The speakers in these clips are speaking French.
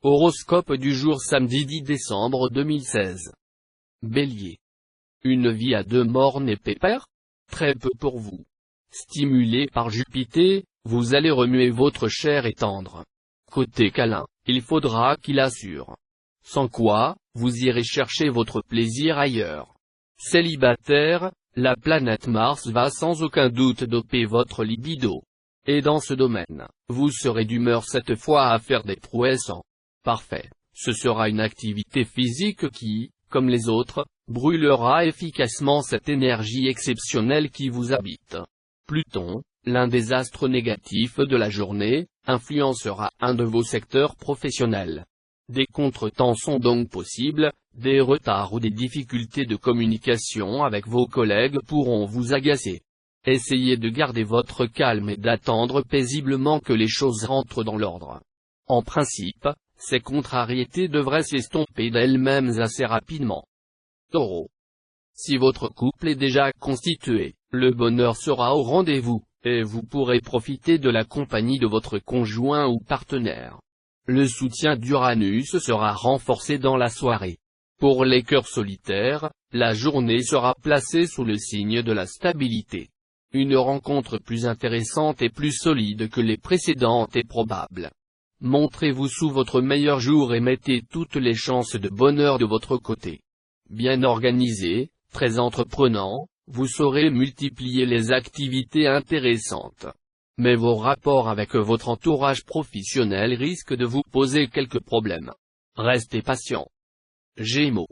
Horoscope du jour samedi 10 décembre 2016. Bélier. Une vie à deux morne et pépère? Très peu pour vous. Stimulé par Jupiter, vous allez remuer votre chair et tendre. Côté câlin, il faudra qu'il assure. Sans quoi, vous irez chercher votre plaisir ailleurs. Célibataire, la planète Mars va sans aucun doute doper votre libido. Et dans ce domaine, vous serez d'humeur cette fois à faire des prouesses en parfait. Ce sera une activité physique qui, comme les autres, brûlera efficacement cette énergie exceptionnelle qui vous habite. Pluton, l'un des astres négatifs de la journée, influencera un de vos secteurs professionnels. Des contretemps sont donc possibles, des retards ou des difficultés de communication avec vos collègues pourront vous agacer. Essayez de garder votre calme et d'attendre paisiblement que les choses rentrent dans l'ordre. En principe, ces contrariétés devraient s'estomper d'elles-mêmes assez rapidement. Taureau. Si votre couple est déjà constitué, le bonheur sera au rendez-vous, et vous pourrez profiter de la compagnie de votre conjoint ou partenaire. Le soutien d'Uranus sera renforcé dans la soirée. Pour les cœurs solitaires, la journée sera placée sous le signe de la stabilité. Une rencontre plus intéressante et plus solide que les précédentes est probable. Montrez-vous sous votre meilleur jour et mettez toutes les chances de bonheur de votre côté. Bien organisé, très entreprenant, vous saurez multiplier les activités intéressantes. Mais vos rapports avec votre entourage professionnel risquent de vous poser quelques problèmes. Restez patient. Gémeaux.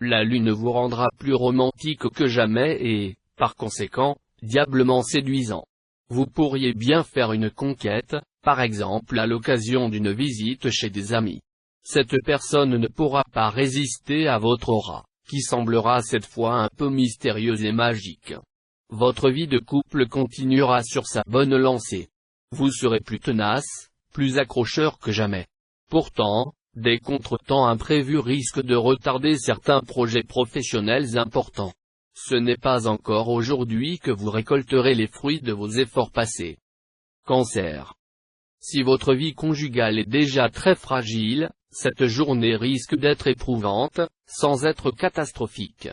La lune vous rendra plus romantique que jamais et, par conséquent, diablement séduisant. Vous pourriez bien faire une conquête, par exemple à l'occasion d'une visite chez des amis. Cette personne ne pourra pas résister à votre aura, qui semblera cette fois un peu mystérieuse et magique. Votre vie de couple continuera sur sa bonne lancée. Vous serez plus tenace, plus accrocheur que jamais. Pourtant, des contretemps imprévus risquent de retarder certains projets professionnels importants. Ce n'est pas encore aujourd'hui que vous récolterez les fruits de vos efforts passés. Cancer. Si votre vie conjugale est déjà très fragile, cette journée risque d'être éprouvante, sans être catastrophique.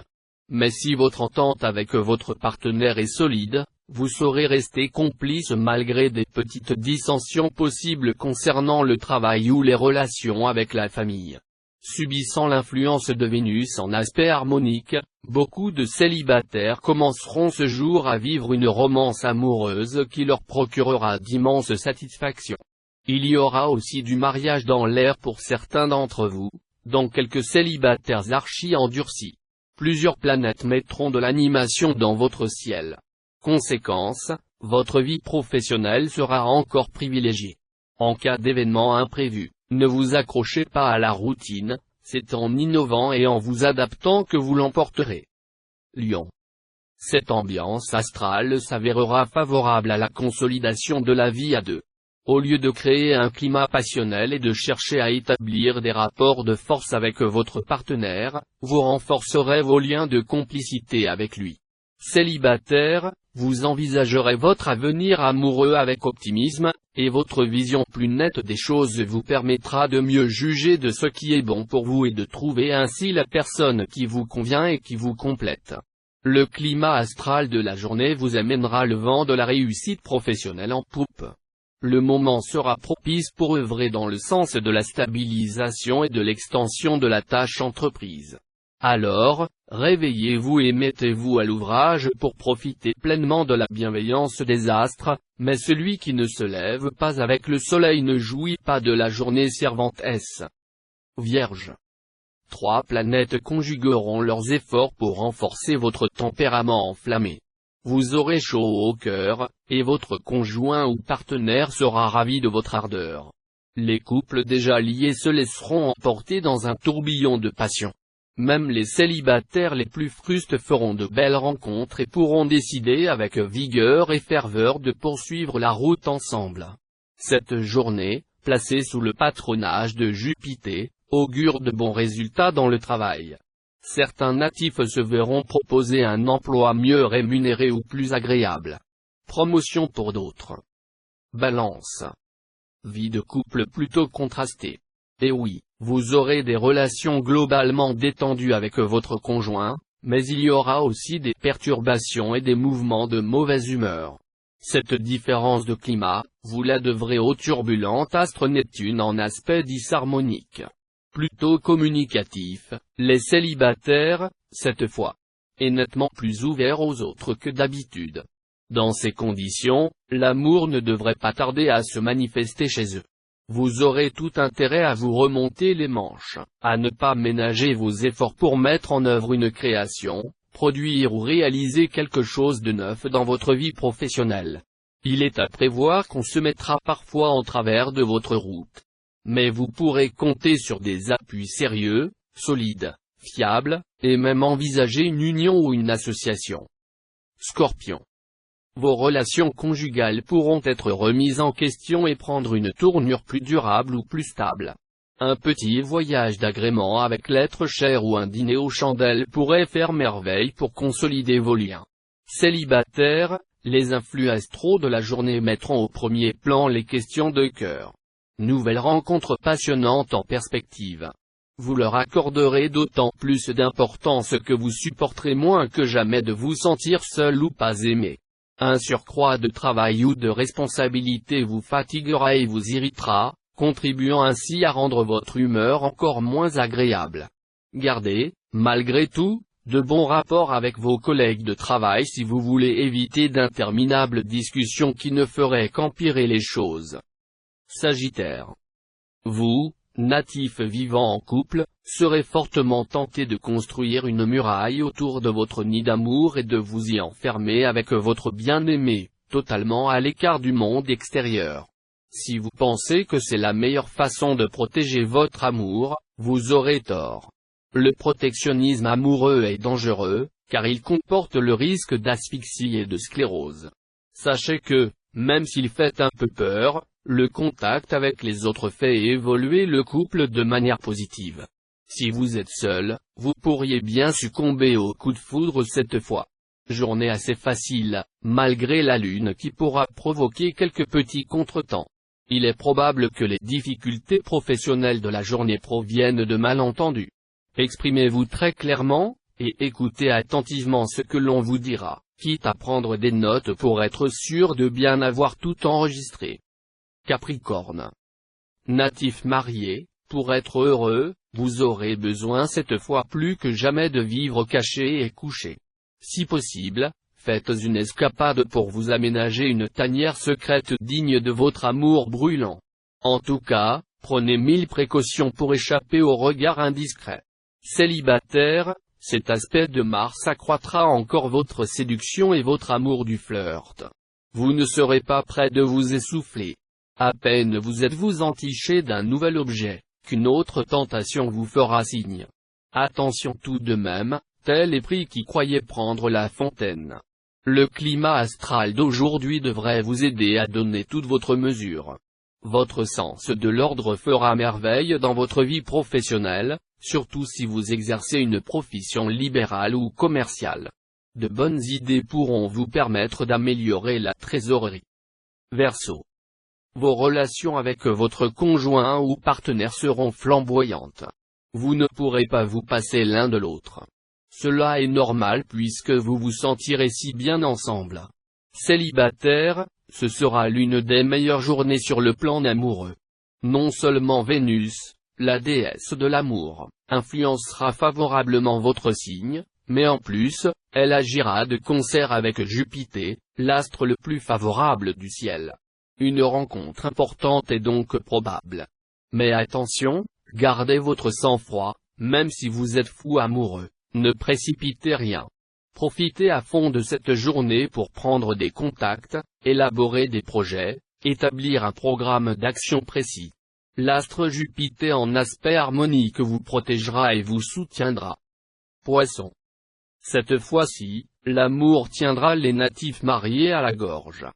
Mais si votre entente avec votre partenaire est solide, vous saurez rester complice malgré des petites dissensions possibles concernant le travail ou les relations avec la famille. Subissant l'influence de Vénus en aspect harmonique, beaucoup de célibataires commenceront ce jour à vivre une romance amoureuse qui leur procurera d'immenses satisfactions. Il y aura aussi du mariage dans l'air pour certains d'entre vous, dont quelques célibataires archi-endurcis. Plusieurs planètes mettront de l'animation dans votre ciel. Conséquence, votre vie professionnelle sera encore privilégiée. En cas d'événement imprévu, ne vous accrochez pas à la routine, c'est en innovant et en vous adaptant que vous l'emporterez. Lion. Cette ambiance astrale s'avérera favorable à la consolidation de la vie à deux. Au lieu de créer un climat passionnel et de chercher à établir des rapports de force avec votre partenaire, vous renforcerez vos liens de complicité avec lui. Célibataire, vous envisagerez votre avenir amoureux avec optimisme, et votre vision plus nette des choses vous permettra de mieux juger de ce qui est bon pour vous et de trouver ainsi la personne qui vous convient et qui vous complète. Le climat astral de la journée vous amènera le vent de la réussite professionnelle en poupe. Le moment sera propice pour œuvrer dans le sens de la stabilisation et de l'extension de la tâche entreprise. Alors, réveillez-vous et mettez-vous à l'ouvrage pour profiter pleinement de la bienveillance des astres, mais celui qui ne se lève pas avec le soleil ne jouit pas de la journée servantesse. Vierge. 3 planètes conjugueront leurs efforts pour renforcer votre tempérament enflammé. Vous aurez chaud au cœur, et votre conjoint ou partenaire sera ravi de votre ardeur. Les couples déjà liés se laisseront emporter dans un tourbillon de passion. Même les célibataires les plus frustes feront de belles rencontres et pourront décider avec vigueur et ferveur de poursuivre la route ensemble. Cette journée, placée sous le patronage de Jupiter, augure de bons résultats dans le travail. Certains natifs se verront proposer un emploi mieux rémunéré ou plus agréable. Promotion pour d'autres. Balance. Vie de couple plutôt contrastée. Et oui, vous aurez des relations globalement détendues avec votre conjoint, mais il y aura aussi des perturbations et des mouvements de mauvaise humeur. Cette différence de climat, vous la devrez au turbulent astre Neptune en aspect disharmonique. Plutôt communicatif, les célibataires, cette fois, est nettement plus ouvert aux autres que d'habitude. Dans ces conditions, l'amour ne devrait pas tarder à se manifester chez eux. Vous aurez tout intérêt à vous remonter les manches, à ne pas ménager vos efforts pour mettre en œuvre une création, produire ou réaliser quelque chose de neuf dans votre vie professionnelle. Il est à prévoir qu'on se mettra parfois en travers de votre route. Mais vous pourrez compter sur des appuis sérieux, solides, fiables, et même envisager une union ou une association. Scorpion. Vos relations conjugales pourront être remises en question et prendre une tournure plus durable ou plus stable. Un petit voyage d'agrément avec l'être cher ou un dîner aux chandelles pourrait faire merveille pour consolider vos liens. Célibataires, les influx astraux de la journée mettront au premier plan les questions de cœur. Nouvelle rencontre passionnante en perspective. Vous leur accorderez d'autant plus d'importance que vous supporterez moins que jamais de vous sentir seul ou pas aimé. Un surcroît de travail ou de responsabilité vous fatiguera et vous irritera, contribuant ainsi à rendre votre humeur encore moins agréable. Gardez, malgré tout, de bons rapports avec vos collègues de travail si vous voulez éviter d'interminables discussions qui ne feraient qu'empirer les choses. Sagittaire. Vous, natif vivant en couple, serez fortement tenté de construire une muraille autour de votre nid d'amour et de vous y enfermer avec votre bien-aimé, totalement à l'écart du monde extérieur. Si vous pensez que c'est la meilleure façon de protéger votre amour, vous aurez tort. Le protectionnisme amoureux est dangereux, car il comporte le risque d'asphyxie et de sclérose. Sachez que, même s'il fait un peu peur, le contact avec les autres fait évoluer le couple de manière positive. Si vous êtes seul, vous pourriez bien succomber au coup de foudre cette fois. Journée assez facile, malgré la lune qui pourra provoquer quelques petits contretemps. Il est probable que les difficultés professionnelles de la journée proviennent de malentendus. Exprimez-vous très clairement, et écoutez attentivement ce que l'on vous dira, quitte à prendre des notes pour être sûr de bien avoir tout enregistré. Capricorne. Natif marié, pour être heureux, vous aurez besoin cette fois plus que jamais de vivre caché et couché. Si possible, faites une escapade pour vous aménager une tanière secrète digne de votre amour brûlant. En tout cas, prenez 1000 précautions pour échapper aux regards indiscrets. Célibataire, cet aspect de Mars accroîtra encore votre séduction et votre amour du flirt. Vous ne serez pas près de vous essouffler. À peine vous êtes-vous entiché d'un nouvel objet, qu'une autre tentation vous fera signe. Attention tout de même, tel est pris qui croyait prendre la fontaine. Le climat astral d'aujourd'hui devrait vous aider à donner toute votre mesure. Votre sens de l'ordre fera merveille dans votre vie professionnelle, surtout si vous exercez une profession libérale ou commerciale. De bonnes idées pourront vous permettre d'améliorer la trésorerie. Verseau. Vos relations avec votre conjoint ou partenaire seront flamboyantes. Vous ne pourrez pas vous passer l'un de l'autre. Cela est normal puisque vous vous sentirez si bien ensemble. Célibataire, ce sera l'une des meilleures journées sur le plan amoureux. Non seulement Vénus, la déesse de l'amour, influencera favorablement votre signe, mais en plus, elle agira de concert avec Jupiter, l'astre le plus favorable du ciel. Une rencontre importante est donc probable. Mais attention, gardez votre sang-froid, même si vous êtes fou amoureux, ne précipitez rien. Profitez à fond de cette journée pour prendre des contacts, élaborer des projets, établir un programme d'action précis. L'astre Jupiter en aspect harmonique vous protégera et vous soutiendra. Poisson. Cette fois-ci, l'amour tiendra les natifs mariés à la gorge.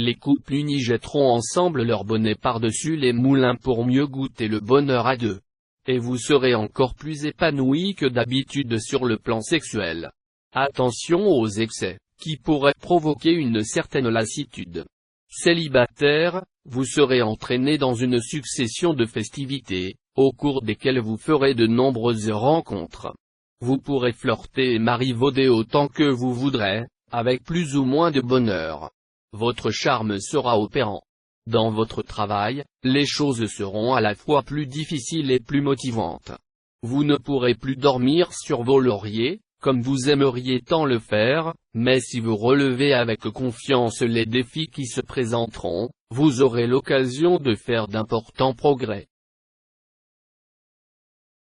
Les couples unis jetteront ensemble leur bonnet par-dessus les moulins pour mieux goûter le bonheur à deux. Et vous serez encore plus épanoui que d'habitude sur le plan sexuel. Attention aux excès, qui pourraient provoquer une certaine lassitude. Célibataire, Vous serez entraîné dans une succession de festivités, au cours desquelles vous ferez de nombreuses rencontres. Vous pourrez flirter et marivauder autant que vous voudrez, avec plus ou moins de bonheur. Votre charme sera opérant. Dans votre travail, les choses seront à la fois plus difficiles et plus motivantes. Vous ne pourrez plus dormir sur vos lauriers, comme vous aimeriez tant le faire, mais si vous relevez avec confiance les défis qui se présenteront, vous aurez l'occasion de faire d'importants progrès.